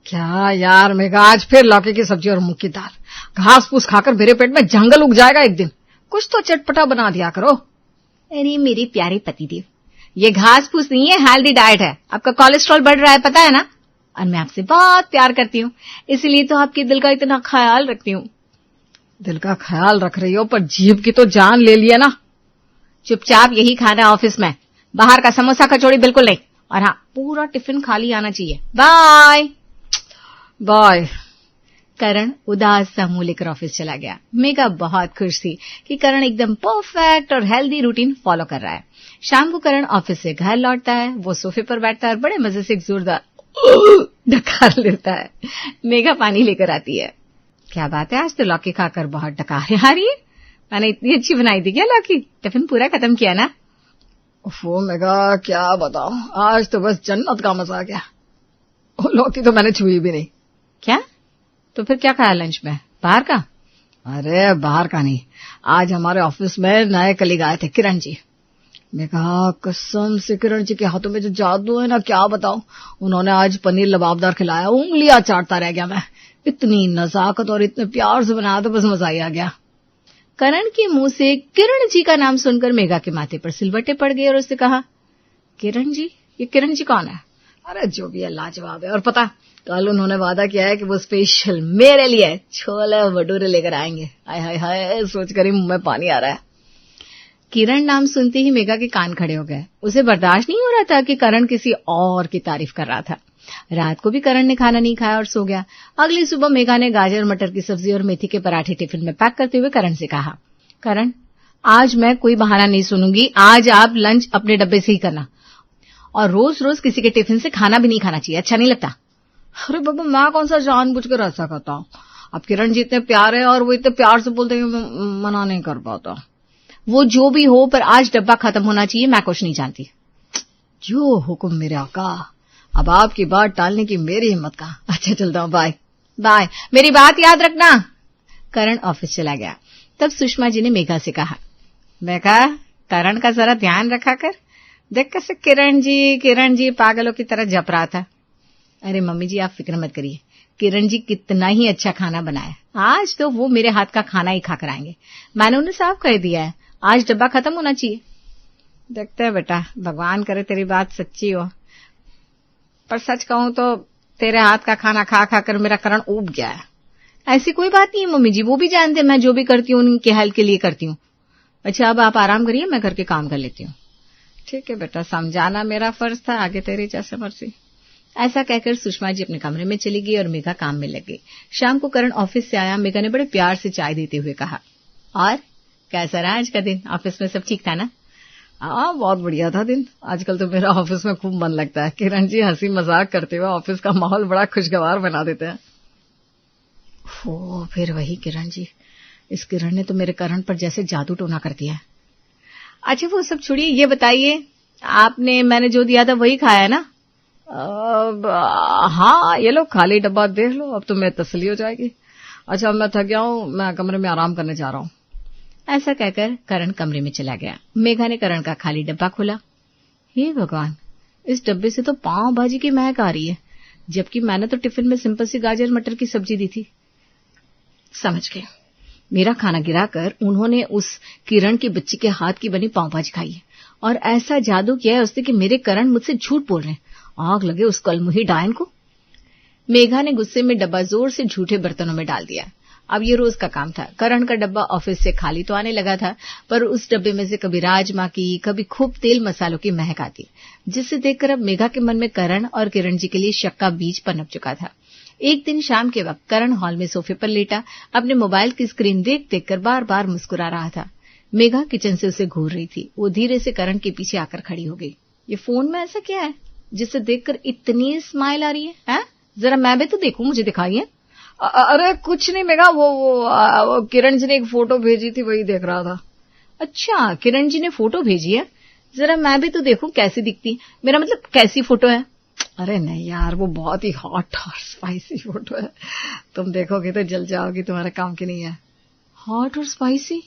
क्या यार मेघा, आज फिर लौकी की सब्जी और मूंग की दाल। घास फूस खाकर मेरे पेट में जंगल उग जाएगा एक दिन। कुछ तो चटपटा बना दिया करो। अरे मेरे प्यारे पतिदेव, ये घास फूस नहीं है, हेल्दी डाइट है। आपका कोलेस्ट्रॉल बढ़ रहा है, पता है ना? और मैं आपसे बहुत प्यार करती हूँ, इसलिए तो आपके दिल का इतना ख्याल रखती हूँ। दिल का ख्याल रख रही हो, पर जीभ की तो जान ले लिया ना। चुपचाप यही खाना ऑफिस में, बाहर का समोसा कचौड़ी बिल्कुल नहीं। और हाँ, पूरा टिफिन खाली आना चाहिए। Bye bye. करण उदास सा मुंह लेकर ऑफिस चला गया। मेघा बहुत खुश थी कि करण एकदम परफेक्ट और हेल्दी रूटीन फॉलो कर रहा है। शाम को करण ऑफिस से घर लौटता है। वो सोफे पर बैठता है और बड़े मजे से एक जोरदार डकार लेता है। मेघा पानी लेकर आती है। क्या बात है, आज तो लौकी खाकर बहुत डकार आ रही है। मैंने इतनी अच्छी बनाई थी क्या लौकी? टिफिन पूरा खत्म किया ना? वो मेघा क्या बताऊं, आज तो बस जन्नत का मजा आ गया। लौकी तो मैंने छुई भी नहीं। क्या? तो फिर क्या खाया लंच में? बाहर का? अरे बाहर का नहीं, आज हमारे ऑफिस में नए कलीग आए थे, किरण जी। मैं कहा कसम से किरण जी के हाथों में जो जादू है ना, क्या बताऊं। उन्होंने आज पनीर लबाबदार खिलाया, उंगलियां चाटता रह गया मैं। इतनी नजाकत और इतने प्यार से बनाया, तो बस मजा ही आ गया। करण के मुंह से किरण जी का नाम सुनकर मेघा के माथे पर सिलवटे पड़ गए और उसने कहा, किरण जी? ये किरण जी कौन है? अरे जो भी है, लाजवाब है। और पता, कल उन्होंने वादा किया है कि वो स्पेशल मेरे लिए छोले भटूरे लेकर आएंगे। हाय हाय हाय, सोचकर ही मुंह में पानी आ रहा है। किरण नाम सुनते ही मेघा के कान खड़े हो गए। उसे बर्दाश्त नहीं हो रहा था कि करण किसी और की तारीफ कर रहा था। रात को भी करण ने खाना नहीं खाया और सो गया। अगली सुबह मेघा ने गाजर मटर की सब्जी और मेथी के पराठे टिफिन में पैक करते हुए करण से कहा, करण आज मैं कोई बहाना नहीं सुनूंगी। आज आप लंच अपने डब्बे से ही करना, और रोज रोज किसी के टिफिन से खाना भी नहीं खाना चाहिए, अच्छा नहीं लगता। अरे बाबा, मैं कौन सा जानबूझकर ऐसा करता हूँ। अब किरण जी इतने प्यारे हैं और वो इतने प्यार से बोलते हैं, मना नहीं कर पाता। वो जो भी हो, पर आज डब्बा खत्म होना चाहिए, मैं कुछ नहीं जानती। जो हुक्म मेरे आका। अब आपकी बात टालने की मेरी हिम्मत का। अच्छा चलता हूँ, बाय बाय। मेरी बात याद रखना। करण ऑफिस चला गया। तब सुषमा जी ने मेघा से कहा, मेघा करण का जरा ध्यान रखा कर। देख कैसे किरण जी पागलों की तरह जप रहा था। अरे मम्मी जी, आप फिक्र मत करिए, किरण जी कितना ही अच्छा खाना बनाया, आज तो वो मेरे हाथ का खाना ही खाकर आएंगे। मैंने उन्हें साफ कह दिया है, आज डब्बा खत्म होना चाहिए। देखते हैं बेटा, भगवान करे तेरी बात सच्ची हो। पर सच कहूं तो तेरे हाथ का खाना खा खाकर मेरा करण ऊब गया है। ऐसी कोई बात नहीं है मम्मी जी, वो भी जानते हैं मैं जो भी करती हूँ उनके हेल्प के लिए करती हूँ। अच्छा अब आप आराम करिए, मैं घर के काम कर लेती हूँ। ठीक है बेटा, समझाना मेरा फर्ज था, आगे तेरी जैसे मर्जी। ऐसा कहकर सुषमा जी अपने कमरे में चली गई और मेघा काम में लग गई। शाम को करण ऑफिस से आया। मेघा ने बड़े प्यार से चाय देते हुए कहा, और कैसा रहा आज का दिन? ऑफिस में सब ठीक था ना? हाँ, बहुत बढ़िया था दिन। आजकल तो मेरा ऑफिस में खूब मन लगता है। किरण जी हंसी मजाक करते हुए ऑफिस का माहौल बड़ा खुशगवार बना देते हैं। ओ, फिर वही किरण जी। इस किरण ने तो मेरे करण पर जैसे जादू टोना कर दिया है। अच्छा वो सब छोड़िए, ये बताइए आपने मैंने जो दिया था वही खाया ना? हाँ, ये लो खाली डब्बा देख लो, अब तो मैं तसल्ली हो जाएगी। अच्छा मैं थक गया हूँ, मैं कमरे में आराम करने जा रहा हूँ। ऐसा कहकर करण कमरे में चला गया। मेघा ने करण का खाली डब्बा खोला। हे भगवान, इस डब्बे से तो पाव भाजी की महक आ रही है, जबकि मैंने तो टिफिन में सिंपल सी गाजर मटर की सब्जी दी थी। समझ गए, मेरा खाना गिराकर उन्होंने उस किरण की बच्ची के हाथ की बनी पाव भाजी खाई है, और ऐसा जादू किया है उसने कि मेरे करण मुझसे झूठ बोल रहे हैं। आग लगे उस कलमुही डायन को। मेघा ने गुस्से में डब्बा जोर से झूठे बर्तनों में डाल दिया। अब ये रोज का काम था। करण का डब्बा ऑफिस से खाली तो आने लगा था, पर उस डब्बे में से कभी राजमा की, कभी खूब तेल मसालों की महक आती, जिसे देखकर अब मेघा के मन में करण और किरण जी के लिए शक का बीज पनप चुका था। एक दिन शाम के वक्त करण हॉल में सोफे पर लेटा अपने मोबाइल की स्क्रीन देख देख कर बार बार मुस्कुरा रहा था। मेघा किचन से उसे घूर रही थी। वो धीरे से करण के पीछे आकर खड़ी हो गई। ये फोन में ऐसा क्या है जिसे देखकर इतनी स्माइल आ रही है? जरा मैं भी तो देखूं, मुझे दिखाइए। अरे कुछ नहीं मेघा, वो किरण जी ने एक फोटो भेजी थी, वही देख रहा था। अच्छा, किरण जी ने फोटो भेजी है, जरा मैं भी तो देखूं कैसी दिखती। मेरा मतलब कैसी फोटो है? अरे नहीं यार, वो बहुत ही हॉट और स्पाइसी फोटो है, तुम देखोगे तो जल जाओगी, तुम्हारे काम की नहीं है। हॉट और स्पाइसी?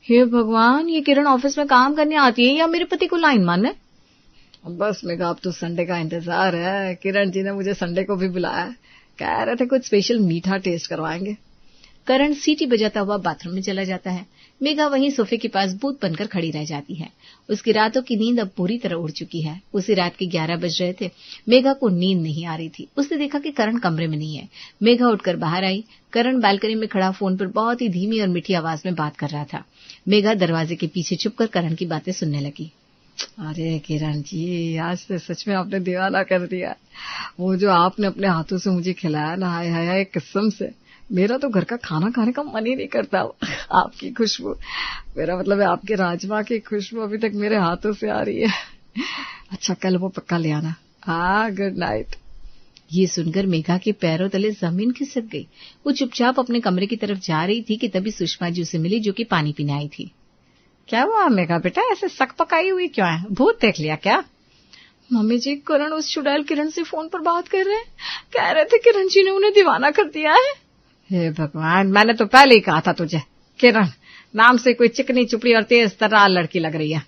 हे भगवान, ये किरण ऑफिस में काम करने आती है या मेरे पति को लाइन मारने? बस मेघा, अब तो संडे का इंतजार है। किरण जी ने मुझे संडे को भी बुलाया है, कह रहे थे कुछ स्पेशल मीठा टेस्ट करवाएंगे। करण सीटी बजाता हुआ बाथरूम में चला जाता है। मेघा वहीं सोफे के पास भूत बनकर खड़ी रह जाती है। उसकी रातों की नींद अब पूरी तरह उड़ चुकी है। उसी रात के 11 बज रहे थे। मेघा को नींद नहीं आ रही थी। उसने देखा कि करण कमरे में नहीं है। मेघा उठकर बाहर आई। करण बालकनी में खड़ा फोन पर बहुत ही धीमी और मीठी आवाज में बात कर रहा था। मेघा दरवाजे के पीछे छुपकर करण की बातें सुनने लगी। अरे किरण जी, आज तो सच में आपने दीवाना कर दिया। वो जो आपने अपने हाथों से मुझे खिलाया ना, हाय हाय कसम से मेरा तो घर का खाना खाने का मन ही नहीं करता। आपकी खुशबू, मेरा मतलब है आपके राजमा की खुशबू अभी तक मेरे हाथों से आ रही है। अच्छा कल वो पक्का ले आना। हाँ, गुड नाइट। ये सुनकर मेघा के पैरों तले जमीन खिसक गई। वो चुपचाप अपने कमरे की तरफ जा रही थी कि तभी सुषमा जी उसे मिली, जो कि पानी पीने आई थी। क्या हुआ मेघा बेटा, ऐसे सक पकाई हुई क्यों है? भूत देख लिया क्या? मम्मी जी, करण उस चुड़ैल किरण से फोन पर बात कर रहे हैं। कह रहे थे किरण जी ने उन्हें दीवाना कर दिया है। हे भगवान, मैंने तो पहले ही कहा था तुझे, किरण नाम से कोई चिकनी चुपड़ी और तेज तर्रार लड़की लग रही है।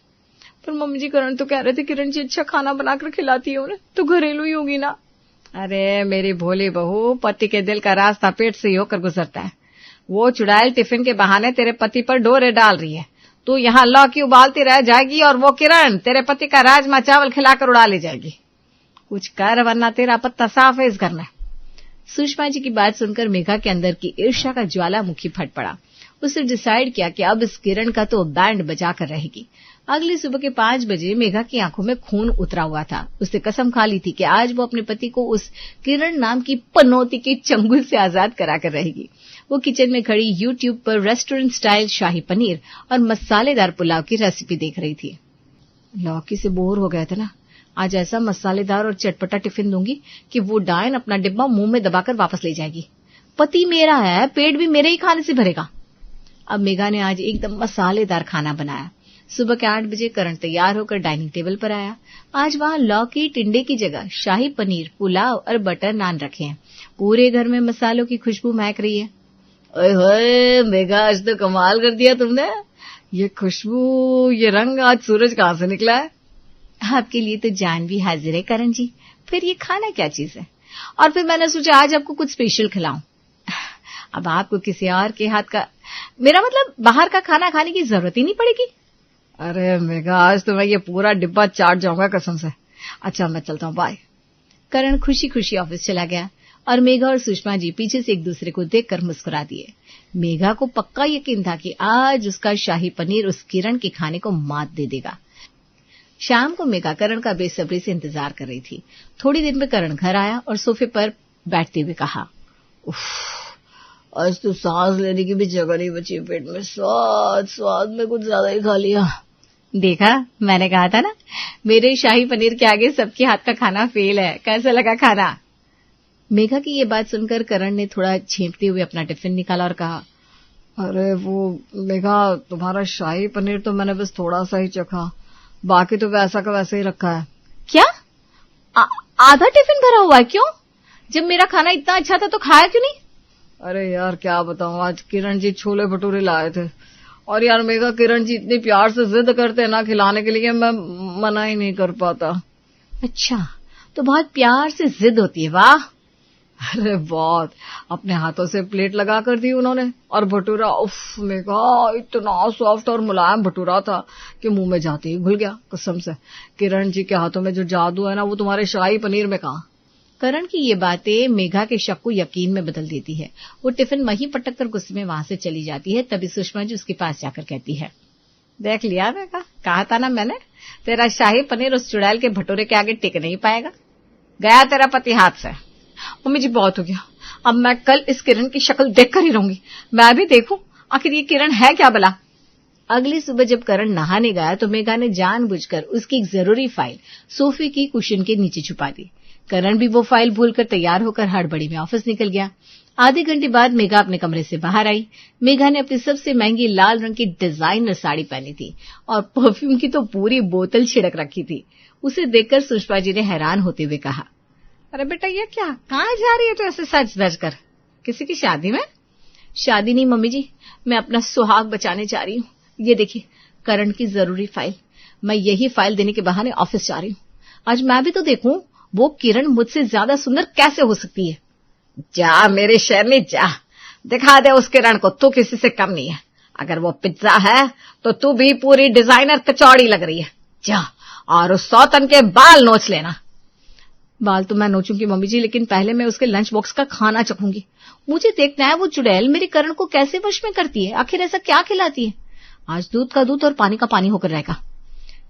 पर मम्मी जी, करण तो कह रहे थे किरण जी अच्छा खाना बनाकर खिलाती है उन्हें, तो घरेलू ही होगी ना। अरे मेरी भोली बहू, पति के दिल का रास्ता पेट से ही होकर गुजरता है। वो चुड़ैल टिफिन के बहाने तेरे पति पर डोरे डाल रही है। तू यहाँ लौकी उबालती रह जाएगी और वो किरण तेरे पति का राजमा चावल खिलाकर उड़ा ले जाएगी। कुछ कर वरना तेरा पत्ता साफ है इस घर में। सुषमा जी की बात सुनकर मेघा के अंदर की ईर्ष्या का ज्वालामुखी फट पड़ा। उसने डिसाइड किया कि अब इस किरण का तो बैंड बजाकर रहेगी। अगली सुबह के 5 बजे मेघा की आंखों में खून उतरा हुआ था। उसने कसम खा ली थी कि आज वो अपने पति को उस किरण नाम की पनौती के चंगुल से आजाद कराकर रहेगी। वो किचन में खड़ी यूट्यूब पर रेस्टोरेंट स्टाइल शाही पनीर और मसालेदार पुलाव की रेसिपी देख रही थी। लौकी से बोर हो गए थे ना, आज ऐसा मसालेदार और चटपटा टिफिन दूंगी कि वो डायन अपना डिब्बा मुंह में दबाकर वापस ले जाएगी। पति मेरा है, पेट भी मेरे ही खाने से भरेगा। अब मेघा ने आज एकदम मसालेदार खाना बनाया। सुबह के 8 बजे करण तैयार होकर डाइनिंग टेबल पर आया। आज वहां लौकी टिंडे की जगह शाही पनीर, पुलाव और बटर नान रखे हैं। पूरे घर में मसालों की खुशबू महक रही है। ओए होए मेघा, आज तो कमाल कर दिया तुमने। ये खुशबू, ये रंग, आज सूरज कहाँ से निकला है? आपके लिए तो जान भी हाजिर है करण जी। फिर ये खाना क्या चीज है? और फिर मैंने सोचा आज आपको कुछ स्पेशल खिलाऊं। अब आपको किसी और के हाथ का, मेरा मतलब बाहर का खाना खाने की जरूरत ही नहीं पड़ेगी। अरे मेघा, आज तो मैं ये पूरा डिब्बा चाट जाऊंगा कसम से। अच्छा मैं चलता हूँ, बाय। करण खुशी खुशी ऑफिस चला गया और मेघा और सुषमा जी पीछे से एक दूसरे को देखकर मुस्कुरा दिए। मेघा को पक्का यकीन था कि आज उसका शाही पनीर उस किरण के खाने को मात दे देगा। शाम को मेघा करण का बेसब्री से इंतजार कर रही थी। थोड़ी देर में करण घर आया और सोफे पर बैठते हुए कहा, उफ, आज तो सांस लेने की भी जगह नहीं बची पेट में। स्वाद में कुछ ज्यादा ही खा लिया। देखा, मैंने कहा था ना, मेरे शाही पनीर के आगे सबके हाथ का खाना फेल है। कैसा लगा खाना? मेघा की ये बात सुनकर करण ने थोड़ा छेंकते हुए अपना टिफिन निकाला और कहा, अरे वो मेघा, तुम्हारा शाही पनीर तो मैंने बस थोड़ा सा ही चखा, बाकी तो वैसा का वैसे ही रखा है। क्या? आधा टिफिन भरा हुआ है? क्यों? जब मेरा खाना इतना अच्छा था तो खाया क्यों नहीं? अरे यार क्या बताऊं, आज किरण जी छोले भटूरे लाए थे और यार मेघा, किरण जी इतनी प्यार से जिद करते हैं ना खिलाने के लिए, मैं मना ही नहीं कर पाता। अच्छा, तो बहुत प्यार से जिद होती है। वाह। अरे बहुत। अपने हाथों से प्लेट लगा कर दी उन्होंने और भटूरा, उफ मेघा, इतना सॉफ्ट और मुलायम भटूरा था कि मुंह में जाते ही घुल गया कसम से। किरण जी के हाथों में जो जादू है ना, वो तुम्हारे शाही पनीर में कहाँ। करण की ये बातें मेघा के शक को यकीन में बदल देती है। वो टिफिन वहीं पटक कर गुस्से में वहां से चली जाती है। तभी सुषमा जी उसके पास जाकर कहती है, देख लिया मेघा, कहा था ना मैंने, तेरा शाही पनीर उस चुड़ैल के भटूरे के आगे टिक नहीं पाएगा। गया तेरा पति हाथ से। मम्मी जी बहुत हो गया, अब मैं कल इस किरण की शक्ल देखकर ही रहूंगी। मैं भी देखूं आखिर ये किरण है क्या भला। अगली सुबह जब करण नहाने गया तो मेघा ने जानबूझकर उसकी एक जरूरी फाइल सोफे की कुशन के नीचे छुपा दी। करण भी वो फाइल भूलकर तैयार होकर हड़बड़ी में ऑफिस निकल गया। आधे घंटे बाद मेघा अपने कमरे से बाहर आई। मेघा ने अपनी सबसे महंगी लाल रंग की डिजाइनर साड़ी पहनी थी और परफ्यूम की तो पूरी बोतल छिड़क रखी थी। उसे देखकर सुषमा जी ने हैरान होते हुए कहा, अरे बेटा ये क्या, कहाँ जा रही है तो ऐसे सज धज कर? किसी की शादी में? शादी नहीं मम्मी जी, मैं अपना सुहाग बचाने जा रही हूँ। ये देखिए करण की जरूरी फाइल। मैं यही फाइल देने के बहाने ऑफिस जा रही हूँ। आज मैं भी तो देखूं वो किरण मुझसे ज्यादा सुंदर कैसे हो सकती है। जा मेरी शेरनी जा, दिखा दे उस किरण को तू किसी से कम नहीं है। अगर वो पिज्जा है तो तू भी पूरी डिजाइनर कचौड़ी लग रही है। जा और उस सौतन के बाल नोच लेना। बाल तो मैं नोचूंगी मम्मी जी, लेकिन पहले मैं उसके लंच बॉक्स का खाना चखूंगी। मुझे देखना है वो चुड़ैल मेरे करण को कैसे वश में करती है, आखिर ऐसा क्या खिलाती है। आज दूध का दूध और पानी का पानी होकर रहेगा।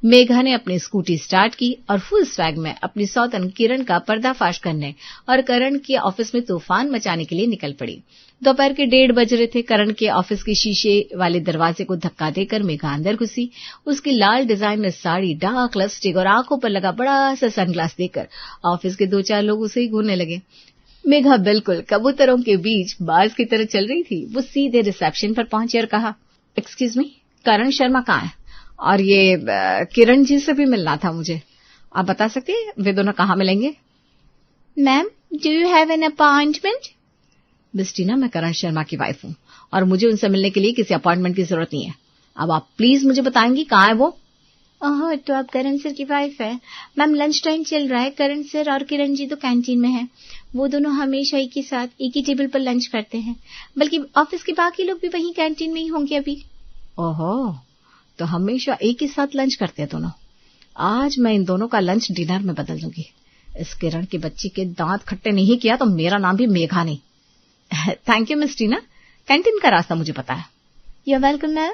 मेघा ने अपनी स्कूटी स्टार्ट की और फुल स्वैग में अपनी सौतन किरण का पर्दाफाश करने और करण के ऑफिस में तूफान मचाने के लिए निकल पड़ी। दोपहर के 1:30 बज रहे थे। करण के ऑफिस के शीशे वाले दरवाजे को धक्का देकर मेघा अंदर घुसी। उसकी लाल डिजाइनर साड़ी, डार्क लिपस्टिक और आंखों पर लगा बड़ा सा सनग्लास देखकर ऑफिस के 2-4 लोग उसे ही घूरने लगे। मेघा बिल्कुल कबूतरों के बीच बाज की तरह चल रही थी। वो सीधे रिसेप्शन पर पहुंची और कहा, एक्सक्यूज मी, करण शर्मा कहाँ है? और ये किरण जी से भी मिलना था मुझे। आप बता सकते हैं वे दोनों कहाँ मिलेंगे? Ma'am, do you have an appointment? बिस्टीना, मैं करण शर्मा की वाइफ हूँ और मुझे उनसे मिलने के लिए किसी अपॉइंटमेंट की जरूरत नहीं है। अब आप प्लीज मुझे बताएंगी कहाँ है वो? ओह, तो आप करण सर की वाइफ है। मैम, लंच टाइम चल रहा है। करण सर और किरण जी तो कैंटीन में है। वो दोनों हमेशा एक ही साथ एक ही टेबल पर लंच करते हैं। बल्कि ऑफिस के बाकी लोग भी वहीं कैंटीन में ही होंगे अभी। ओहो, तो हमेशा एक ही साथ लंच करते हैं दोनों। आज मैं इन दोनों का लंच डिनर में बदल दूंगी। इस किरण की बच्ची के दांत खट्टे नहीं किया तो मेरा नाम भी मेघा नहीं। Thank you miss Tina, canteen का रास्ता मुझे पता है। You are welcome ma'am.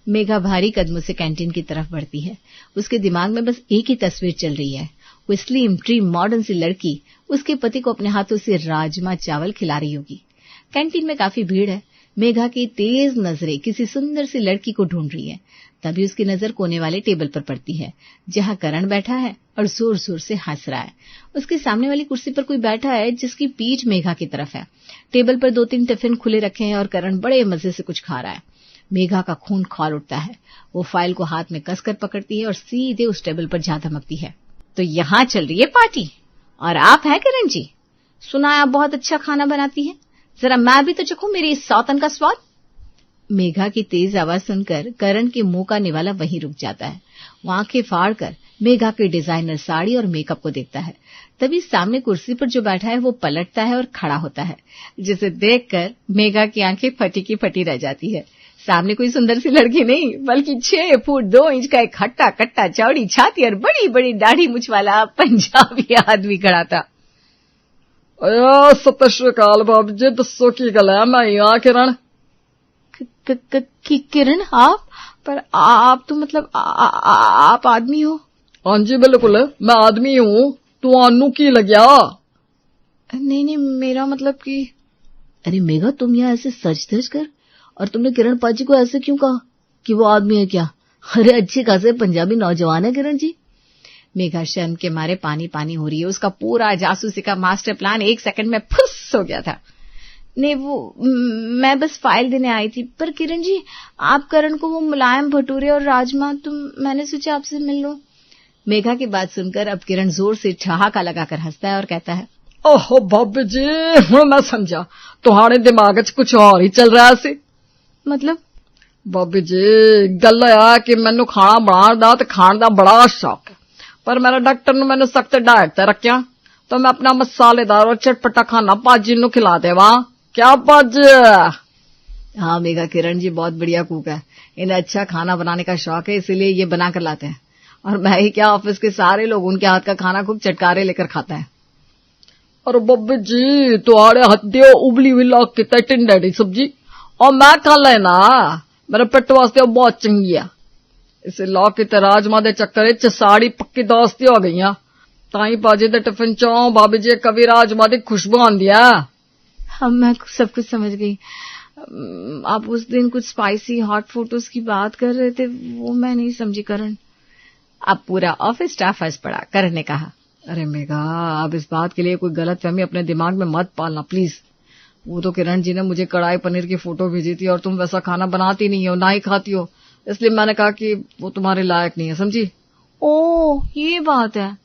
Megha भारी कदमों से कैंटीन की तरफ बढ़ती है। उसके दिमाग में बस एक ही तस्वीर चल रही है। वो स्लिम ट्रिम मॉडर्न सी लड़की उसके पति को अपने हाथों से राजमा चावल खिला रही होगी। कैंटीन में काफी भीड़ है। मेघा की तेज नजरें किसी सुंदर सी लड़की को ढूंढ रही है। तभी उसकी नजर कोने वाले टेबल पर पड़ती है जहां करण बैठा है और जोर जोर से हंस रहा है। उसके सामने वाली कुर्सी पर कोई बैठा है जिसकी पीठ मेघा की तरफ है। टेबल पर 2-3 टिफिन खुले रखे हैं और करण बड़े मजे से कुछ खा रहा है। मेघा का खून खौल उठता है। वो फाइल को हाथ में कसकर पकड़ती है और सीधे उस टेबल पर जा धमकती है। तो यहाँ चल रही है पार्टी और आप हैं किरण जी? सुना है आप बहुत अच्छा खाना बनाती हैं। जरा मैं भी तो चखूं मेरी इस सौतन का स्वाद। मेघा की तेज आवाज सुनकर करण के मुंह का निवाला वहीं रुक जाता है। वो आंखें फाड़कर मेघा के डिजाइनर साड़ी और मेकअप को देखता है। तभी सामने कुर्सी पर जो बैठा है वो पलटता है और खड़ा होता है, जिसे देखकर मेघा की आंखें फटी की फटी रह जाती है। सामने कोई सुंदर सी लड़की नहीं बल्कि 6 फुट 2 इंच का एक हट्टा कट्टा चौड़ी छाती और बड़ी बड़ी दाढ़ी मुछ वाला पंजाबी आदमी खड़ा था। सत श्री अकाल बाबू जी, दसो की गल है? मैं यहाँ किरण। किरण आप? पर आप तो मतलब आप आदमी हो? हाँ जी बिल्कुल, मैं आदमी हूँ। तू आनू की लग्या? नहीं, मेरा मतलब कि। अरे मेघा, तुम यहाँ ऐसे सच धज कर, और तुमने किरण पाजी को ऐसे क्यों कहा कि वो आदमी है क्या? अरे अच्छे खासे पंजाबी नौजवान है किरण जी। मेघा शर्म के मारे पानी पानी हो रही है। उसका पूरा जासूसी का मास्टर प्लान 1 सेकंड में फुस हो गया था। नहीं, वो मैं बस फाइल देने आई थी। पर किरण जी, आप करण को वो मुलायम भटूरे और राजमा, मैंने सोचा आपसे मिल लूं। मेघा की बात सुनकर अब किरण जोर से ठहाका लगाकर हंसता है और कहता है, ओहो भाभी जी, हुण मैं समझा तुम्हारे दिमाग च कुछ और ही चल रहा है। मतलब? भाभी जी, गल है कि मैनू खाना बनाने दा ते खाण दा बड़ा शौक है, पर मेरा डॉक्टर ने मैनू सख्त डाइट ते रखिया, तो मैं अपना मसालेदार और चटपटा खाना पाजी नू खिला देवा। क्या पाजी? हाँ मेघा, किरण जी बहुत बढ़िया कुक है। इन्हें अच्छा खाना बनाने का शौक है, इसीलिए ये बना कर लाते हैं। और मैं ही क्या, ऑफिस के सारे लोग उनके हाथ का खाना खूब चटकारे लेकर खाता है। और बब्बी जी, तुम्हारे हद्दे उबली हुई लौक की टिंडे दी सब्जी और मैं खा लेना, मेरे पेट वास्ते बहुत चंगी है। इसे लौक की राजमा दे चक्कर च साड़ी पक्की दोस्ती हो गई। ताई पाजी दे टिफिन चो भाभी जी कभी राजमा दी खुशबू आंदी है। हम मैं सब कुछ समझ गई। आप उस दिन कुछ स्पाइसी हॉट फोटोज की बात कर रहे थे, वो मैं नहीं समझी करण। अब पूरा ऑफिस स्टाफ हंस पड़ा। करण ने कहा, अरे मेघा, अब इस बात के लिए कोई गलतफहमी अपने दिमाग में मत पालना प्लीज। वो तो किरण जी ने मुझे कढ़ाई पनीर की फोटो भेजी थी और तुम वैसा खाना बनाती नहीं हो, ना ही खाती हो, इसलिए मैंने कहा कि वो तुम्हारे लायक नहीं है, समझी? ओह, ये बात है।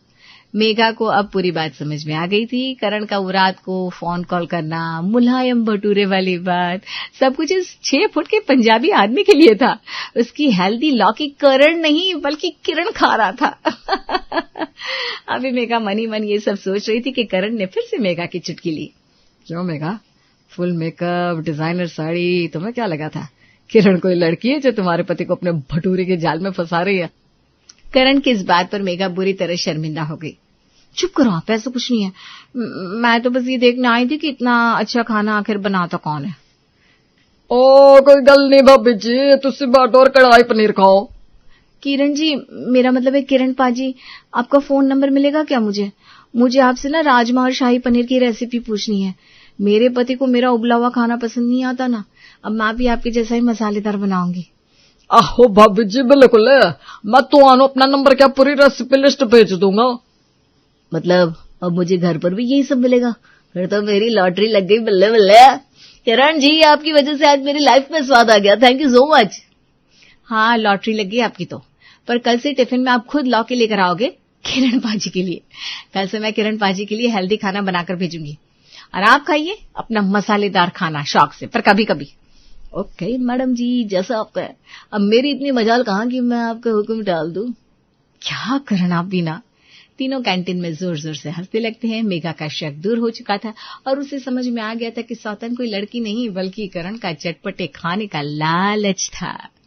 मेघा को अब पूरी बात समझ में आ गई थी। करण का वो रात को फोन कॉल करना, मुलायम भटूरे वाली बात, सब कुछ इस 6 फुट के पंजाबी आदमी के लिए था। उसकी हेल्दी लौकी करण नहीं बल्कि किरण खा रहा था। अभी मेघा मनी मन ये सब सोच रही थी कि करण ने फिर से मेघा की चुटकी ली। क्यों Megha, full makeup, designer sari, तुम्हें क्या लगा था किरण कोई लड़की है जो तुम्हारे पति को अपने भटूरे के जाल में फंसा रही है? करण की इस बात पर मेघा बुरी तरह शर्मिंदा हो गई। चुप करो आप, ऐसा कुछ नहीं है। मैं तो बस ये देखने आई थी कि इतना अच्छा खाना आखिर बनाता कौन है। ओ कोई गल नहीं भाभी जी, तुसी बात और कढ़ाई पनीर खाओ। किरण जी, मेरा मतलब है किरण पाजी, आपका फोन नंबर मिलेगा क्या मुझे आपसे ना राजमा और शाही पनीर की रेसिपी पूछनी है। मेरे पति को मेरा उबला हुआ खाना पसंद नहीं आता ना, अब मैं भी आपके जैसा ही मसालेदार बनाऊंगी। आहो भाभी जी बिल्कुल, मैं तो अपना नंबर क्या पूरी रेसिपी लिस्ट भेज दूंगा। मतलब अब मुझे घर पर भी यही सब मिलेगा? फिर तो मेरी लॉटरी लग गई, बल्ले बल्ले। किरण जी, आपकी वजह से आज मेरी लाइफ में स्वाद आ गया, थैंक यू सो मच। हाँ, लॉटरी लग गई आपकी तो, पर कल से टिफिन में आप खुद लौकी लेकर आओगे किरण पाजी के लिए। कल से मैं किरण पाजी के लिए हेल्दी खाना बनाकर भेजूंगी और आप खाइए अपना मसालेदार खाना शौक से, पर कभी कभी। ओके मैडम जी, जैसा आपका है। अब मेरी इतनी मजाल कहाँ कि मैं आपका हुक्म टाल दूं। क्या करण आप भी ना। तीनों कैंटीन में जोर जोर से हंसते लगते हैं। मेघा का शक दूर हो चुका था और उसे समझ में आ गया था कि सौतन कोई लड़की नहीं बल्कि करण का चटपटे खाने का लालच था।